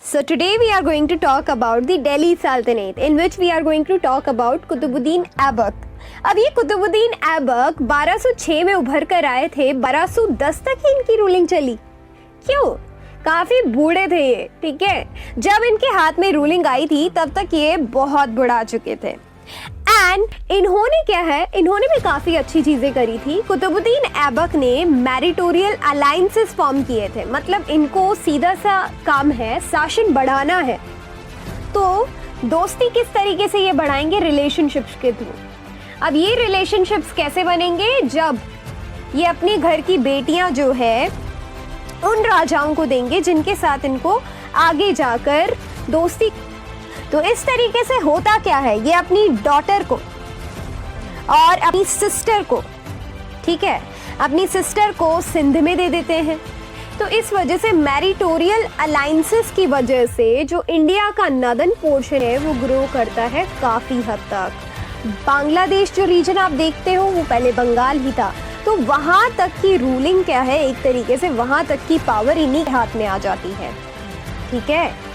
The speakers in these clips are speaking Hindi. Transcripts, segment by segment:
So today we are going to talk about the Delhi Sultanate, in which we are going to talk about Qutubuddin Aibak. अब ये कुतुबुद्दीन ऐबक 1206 में उभर कर आए थे, 1210 तक ही इनकी रूलिंग चली। क्यों? काफी बूढ़े थे ये, ठीक है। जब इनके हाथ में रूलिंग आई थी तब तक ये बहुत बुढ़ा चुके थे। एंड इन्होंने क्या है, इन्होंने भी काफी अच्छी चीजें करी थी। कुतुबुद्दीन ऐबक ने मैरिटोरियल अलायंसेस फॉर्म किए थे, मतलब इनको सीधा सा काम है शासन बढ़ाना है। तो दोस्ती किस तरीके से ये बढ़ाएंगे? रिलेशनशिप्स के थ्रू। अब ये रिलेशनशिप्स कैसे बनेंगे? जब ये अपने घर की बेटियां जो है उन राजाओं को देंगे जिनके साथ इनको आगे जाकर दोस्ती। तो इस तरीके से होता क्या है, ये अपनी डॉटर को और अपनी सिस्टर को, ठीक है, अपनी सिस्टर को सिंध में दे देते हैं। तो इस वजह से मैरिटोरियल अलायंसेस की वजह से जो इंडिया का नॉर्दर्न पोर्शन है वो ग्रो करता है काफ़ी हद तक। बांग्लादेश जो रीजन आप देखते हो वो पहले बंगाल ही था, तो वहाँ तक की रूलिंग क्या है, एक तरीके से वहाँ तक की पावर इन्हीं के हाथ में आ जाती है, ठीक है।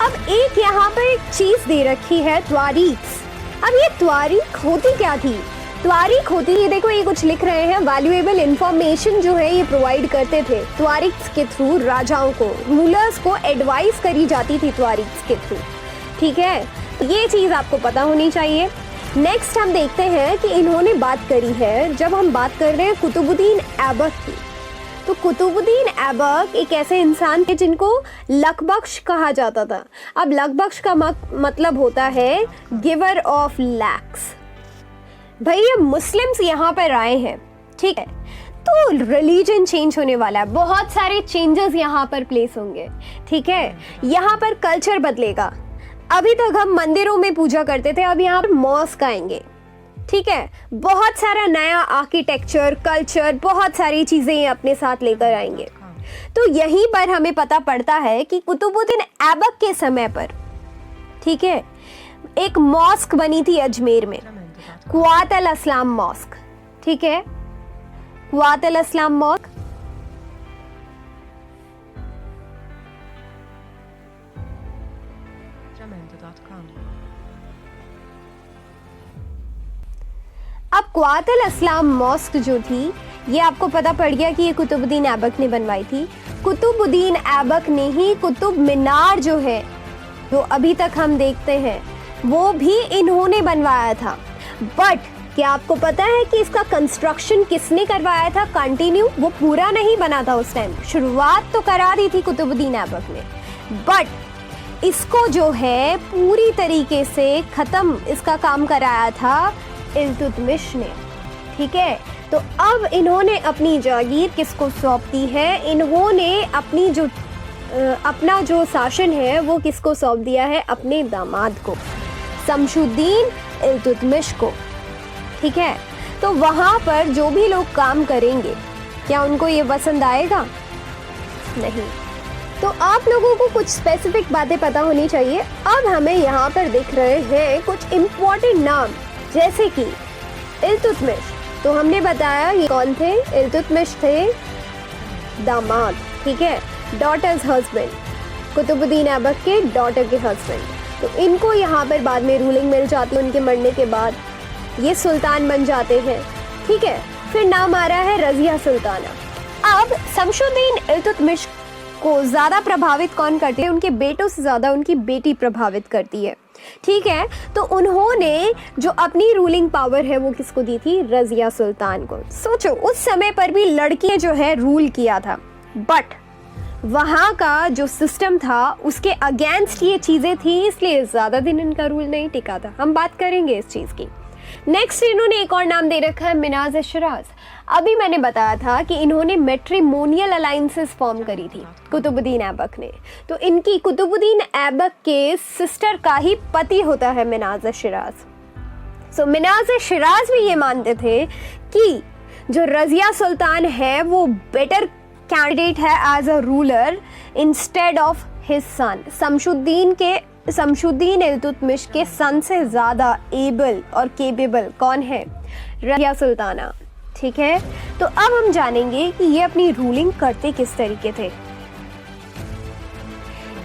अब एक यहाँ पर एक चीज दे रखी है, त्वारीख्स। अब ये त्वारीख होती क्या थी? त्वारीख होती, ये देखो ये कुछ लिख रहे हैं, वैल्यूएबल इंफॉर्मेशन जो है ये प्रोवाइड करते थे त्वारीख्स के थ्रू राजाओं को, रूलर्स को एडवाइस करी जाती थी त्वारीख्स के थ्रू, ठीक है। ये चीज आपको पता होनी चाहिए। नेक्स्ट हम देखते हैं कि इन्होंने बात करी है, जब हम बात कर रहे हैं कुतुबुद्दीन ऐबक की, तो कुतुबुद्दीन ऐबक एक ऐसे इंसान थे जिनको लकबख्श कहा जाता था। अब लकबख्श का मतलब होता है गिवर ऑफ लैक्स। भाई ये मुस्लिम्स यहाँ पर आए हैं, ठीक है, तो रिलीजन चेंज होने वाला है, बहुत सारे चेंजेस यहाँ पर प्लेस होंगे, ठीक है। यहाँ पर कल्चर बदलेगा। अभी तक हम मंदिरों में पूजा करते थे, अब यहाँ पर मॉस्क आएंगे, ठीक है। बहुत सारा नया आर्किटेक्चर, कल्चर, बहुत सारी चीजें ये अपने साथ लेकर आएंगे। तो यहीं पर हमें पता पड़ता है कि कुतुबुद्दीन ऐबक के समय पर, ठीक है, एक मॉस्क बनी थी अजमेर में, कुआत अल अस्लाम मॉस्क, ठीक है, कुआत अल अस्लाम मॉस्क। अब कुआत अल अस्लाम मॉस्क जो थी, ये आपको पता पड़ गया कि ये कुतुबुद्दीन ऐबक ने बनवाई थी। कुतुबुद्दीन ऐबक ने ही कुतुब मीनार जो है, जो अभी तक हम देखते हैं, वो भी इन्होंने बनवाया था। बट क्या आपको पता है कि इसका कंस्ट्रक्शन किसने करवाया था कंटिन्यू? वो पूरा नहीं बना था उस टाइम, शुरुआत तो करा दी थी कुतुबुद्दीन ऐबक ने, बट इसको जो है पूरी तरीके से खत्म इसका काम कराया था इल्तुतमिश ने, ठीक है। तो अब इन्होंने अपनी जागीर किसको सौंप दी है? इन्होंने अपना जो शासन है वो किसको सौंप दिया है? अपने दामाद को, शमशुद्दीन इल्तुतमिश को, ठीक है। तो वहाँ पर जो भी लोग काम करेंगे, क्या उनको ये पसंद आएगा? नहीं। तो आप लोगों को कुछ स्पेसिफिक बातें पता होनी चाहिए। अब हमें यहाँ पर दिख रहे हैं कुछ इम्पोर्टेंट नाम, जैसे कि इल्तुतमिश। तो हमने बताया ये कौन थे? इल्तुतमिश थे दामाद, ठीक है, डॉटर्स हस्बैंड, कुतुबुद्दीन ऐबक के डॉटर के हस्बैंड। तो इनको यहाँ पर बाद में रूलिंग मिल जाती है, उनके मरने के बाद ये सुल्तान बन जाते हैं, ठीक है। फिर नाम आ रहा है रज़िया सुल्ताना। अब शमशुद्दीन इल्तुतमिश को ज़्यादा प्रभावित कौन करती है? उनके बेटों से ज़्यादा उनकी बेटी प्रभावित करती है, ठीक है। तो उन्होंने जो अपनी रूलिंग पावर है वो किसको दी थी? रज़िया सुल्तान को। सोचो उस समय पर भी लड़कियां जो है रूल किया था, बट वहाँ का जो सिस्टम था उसके अगेंस्ट ये चीज़ें थी, इसलिए ज़्यादा दिन इनका रूल नहीं टिका था। हम बात करेंगे इस चीज़ की। नेक्स्ट इन्होंने एक और नाम दे रखा है मिनाज-ए-शिराज। अभी मैंने बताया था कि इन्होंने मैट्रिमोनियल अलायंसेस फॉर्म करी थी कुतुबुद्दीन ऐबक ने। तो इनकी कुतुबुद्दीन ऐबक के सिस्टर का ही पति होता है मिनाज-ए-शिराज। सो मिनाज-ए-शिराज भी ये मानते थे कि जो रज़िया सुल्तान है वो बेटर कैंडिडेट है as a ruler instead of his son. Shamsuddin Iltutmish के सन से ज़्यादा एबल और केपेबल कौन है? रज़िया सुल्ताना, ठीक है। तो अब हम जानेंगे कि ये अपनी रूलिंग करते किस तरीके थे।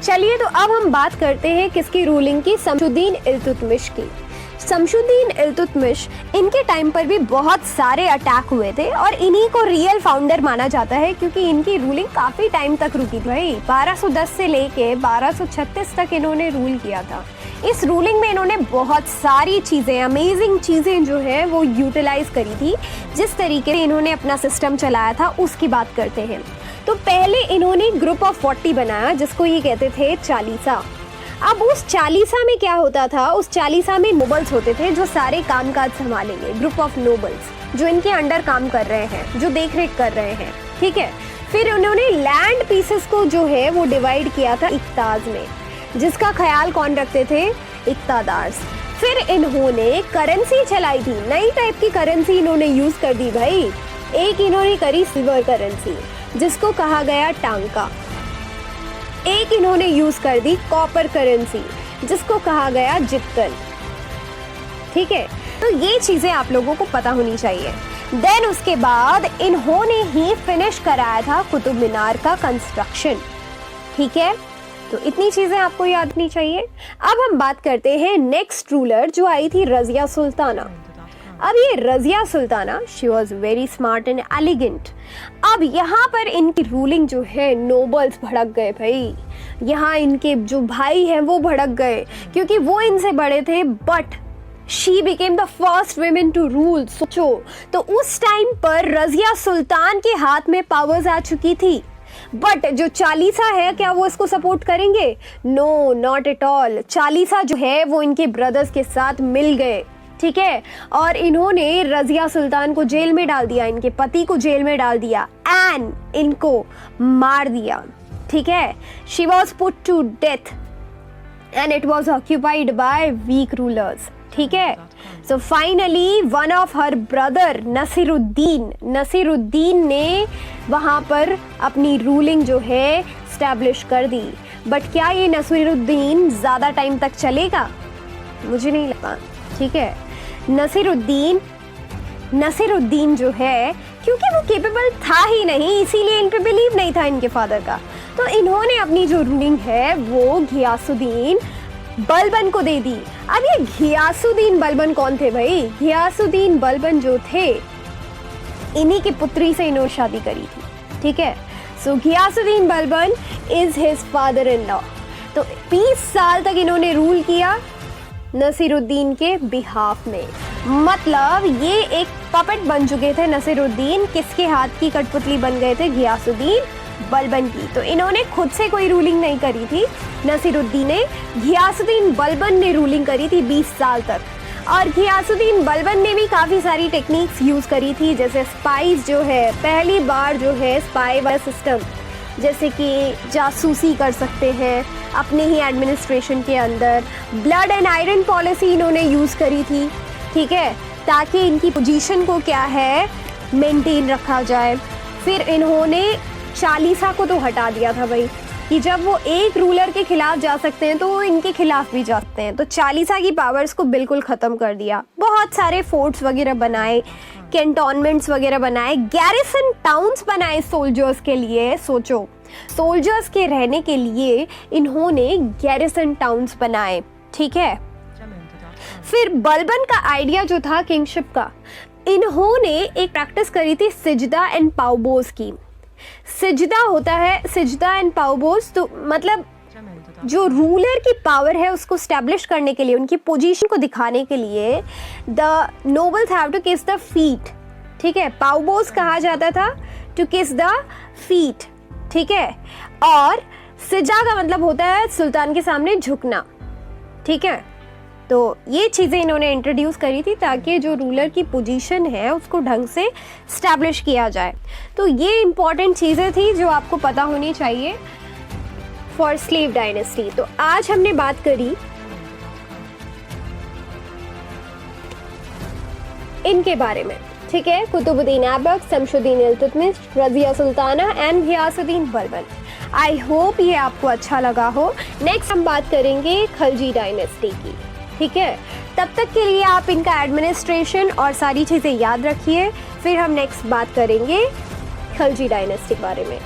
चलिए तो अब हम बात करते हैं किसकी रूलिंग की, शमशुद्दीन इल्तुतमिश की। शमशुद्दीन इल्तुतमिश, इनके टाइम पर भी बहुत सारे अटैक हुए थे और इन्हीं को रियल फाउंडर माना जाता है क्योंकि इनकी रूलिंग काफ़ी टाइम तक रुकी थी भाई। 1210 से लेके 1236 तक इन्होंने रूल किया था। इस रूलिंग में इन्होंने बहुत सारी चीज़ें, अमेजिंग चीज़ें जो है वो यूटिलाइज करी थी। जिस तरीके से इन्होंने अपना सिस्टम चलाया था उसकी बात करते हैं। तो पहले इन्होंने ग्रुप ऑफ 40 बनाया जिसको ये कहते थे चालीसा। अब उस चालीसा में क्या होता था, उस चालीसा में नोबल्स होते थे जो सारे कामकाज संभालेंगे, ग्रुप ऑफ नोबल्स जो इनके अंडर काम कर रहे हैं, जो देख रेख कर रहे हैं, ठीक है। फिर उन्होंने लैंड पीसेस को जो है वो डिवाइड किया था इक्ताज में, जिसका ख्याल कौन रखते थे, इक्तादार्स। फिर इन्होंने करेंसी चलाई थी, नई टाइप की करेंसी इन्होंने यूज कर दी भाई। एक इन्होंने करी सिल्वर करेंसी जिसको कहा गया टांका। एक इन्होंने यूज कर दी कॉपर करेंसी जिसको कहा गया जिक्कन, ठीक है। तो ये चीजें आप लोगों को पता होनी चाहिए। देन उसके बाद इन्होंने ही फिनिश कराया था कुतुब मीनार का कंस्ट्रक्शन, ठीक है। तो इतनी चीजें आपको याद रखनी चाहिए। अब हम बात करते हैं नेक्स्ट रूलर जो आई थी रजिया सुल्ताना। अब ये Razia Sultana, she was very smart and elegant. अब यहाँ पर इनकी रूलिंग जो है, नोबल्स भड़क गए भाई। यहाँ इनके जो भाई हैं वो भड़क गए क्योंकि वो इनसे बड़े थे, but she became the first women to rule. सोचो, तो उस टाइम पर रजिया सुल्तान के हाथ में पावर्स आ चुकी थी, बट जो चालीसा है क्या वो इसको सपोर्ट करेंगे? No, not at all. चालीसा जो है वो इनके ब्रदर्स के साथ मिल गए, ठीक है, और इन्होंने रजिया सुल्तान को जेल में डाल दिया, इनके पति को जेल में डाल दिया एंड इनको मार दिया, ठीक है। She was put to death and it was occupied by weak rulers, ठीक है। So finally one of her brother Nasiruddin ने वहां पर अपनी रूलिंग जो है स्टैब्लिश कर दी। बट क्या ये नसीरुद्दीन ज्यादा टाइम तक चलेगा? मुझे नहीं लगता, ठीक है। नसीरुद्दीन जो है, क्योंकि वो केपेबल था ही नहीं, इसीलिए इन पे बिलीव नहीं था इनके फादर का, तो इन्होंने अपनी जो रूलिंग है वो घियासुद्दीन बलबन को दे दी। अब ये घियासुद्दीन बलबन कौन थे भाई? घियासुद्दीन बलबन जो थे, इन्हीं की पुत्री से इन्होंने शादी करी थी, ठीक है। So Ghiyasuddin Balban is his father in law. तो 20 साल तक इन्होंने रूल किया नसीरुद्दीन के बिहाफ में। मतलब ये एक पपेट बन चुके थे नसीरुद्दीन, किसके हाथ की कठपुतली बन गए थे? घियासुद्दीन बलबन की। तो इन्होंने खुद से कोई रूलिंग नहीं करी थी नसीरुद्दीन ने, घियासुद्दीन बलबन ने रूलिंग करी थी 20 साल तक। और घियासुद्दीन बलबन ने भी काफ़ी सारी टेक्निक्स यूज़ करी थी, जैसे स्पाइस जो है, पहली बार जो है स्पाई वाला सिस्टम, जैसे कि जासूसी कर सकते हैं अपने ही एडमिनिस्ट्रेशन के अंदर। ब्लड एंड आयरन पॉलिसी इन्होंने यूज़ करी थी, ठीक है, ताकि इनकी पोजीशन को क्या है मेंटेन रखा जाए। फिर इन्होंने चालीसा को तो हटा दिया था भाई, कि जब वो एक रूलर के खिलाफ जा सकते हैं तो वो इनके खिलाफ भी जा सकते हैं। तो चालीसा की पावर्स को बिल्कुल ख़त्म कर दिया। बहुत सारे फोर्ट्स वगैरह बनाए, कैंटोनमेंट्स वगैरह बनाए, गैरिसन टाउन्स बनाए सोल्जर्स के लिए। सोचो, सोल्जर्स के रहने के लिए इन्होंने गैरिसन टाउन्स बनाए, ठीक है। फिर बलबन का आइडिया जो था किंगशिप का, इन्होंने एक प्रैक्टिस करी थी सिजदा एंड पाउबोस की। सिजदा होता है, सिजदा एंड पाउबोस, तो मतलब जो रूलर की पावर है उसको स्टैब्लिश करने के लिए, उनकी पोजीशन को दिखाने के लिए द नोबल्स हैव टू किस द फीट, ठीक है। पाउबोस कहा जाता था टू किस द फीट, ठीक है। और सिजा का मतलब होता है सुल्तान के सामने झुकना, ठीक है। तो ये चीज़ें इन्होंने इंट्रोड्यूस करी थी ताकि जो रूलर की पोजीशन है उसको ढंग से स्टैब्लिश किया जाए। तो ये इंपॉर्टेंट चीज़ें थी जो आपको पता होनी चाहिए फॉर स्लेव डायनेस्टी। तो आज हमने बात करी इनके बारे में, ठीक है, Qutbuddin Aibak, Shamsuddin Iltutmish, Razia Sultana and Ghiyasuddin Balban. I hope ये आपको अच्छा लगा हो। नेक्स्ट हम बात करेंगे खलजी डायनेस्टी की, ठीक है। तब तक के लिए आप इनका एडमिनिस्ट्रेशन और सारी चीज़ें याद रखिए, फिर हम नेक्स्ट बात करेंगे खलजी डायनेस्टी के बारे में।